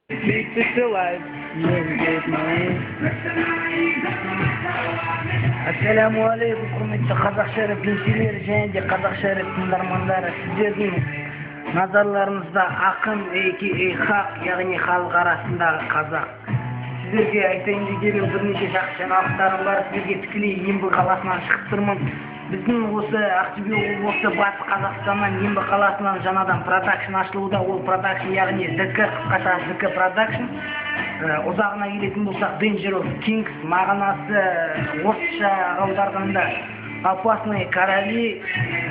Keep it alive. Assalamu alaykum, құрметті қазақ шәріп пенсийлері және де қазақ шәріп тыңдармандары. Сіздердің назарларыңызда ақын хақ, яғни халық арасындағы қазақ. Сіздерге айтайын дегенім бірнеше жақсы жаңалықтарым бар. Сіздерге тікелей Ембі қаласынан шығып тұрмын. Біздің осы Ақтөбе облысы Батыс Қазақстаннан Ембі қаласынан жаңадан продакшн ашылуда. Ол продакшн яғни ДК, қысқаша ДК продакшн. Ұзағына келетін болсақ, Danger of Kings мағынасы орысша аударғанда опасные короли,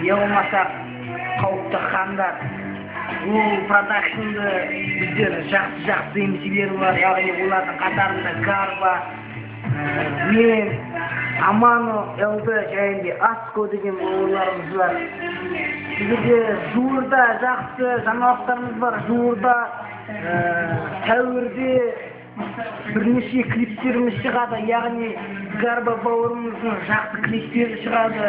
я болмаса қауіпті хандар. Ол продакшнды біздер жақсы емселер бар, яғни олардың қатарында Гарба, мен, Амано, Элді және де Аско деген оларымыз бар. Сіздерге жуырда жақсы жаңалықтарымыз бар. Жуырда сәуірде бірнеше клиптеріміз шығады, яғни Гарба бауырымыздың жақсы клиптері шығады.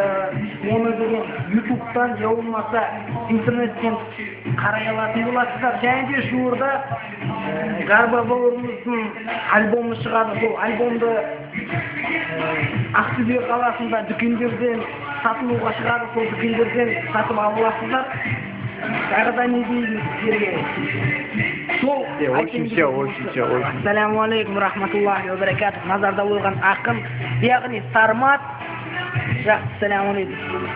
Оны деген ютубтан же болмаса интернеттен қарай алатын боласыздар. Және де жуырда Гарба бауырымыздың альбомы шығады. Бұл альбомды Ақтөбе қаласында дүкендерден сатылуға шығады. Сол дүкендерден сатып аласыздар. Тағы да не деймін сіздерге? Очень все. Ассаламу алейкум, рахматуллахи ва баракатух. Назарда болған ақын, яғни Сармат. Жақсы, ассаламу алейкум.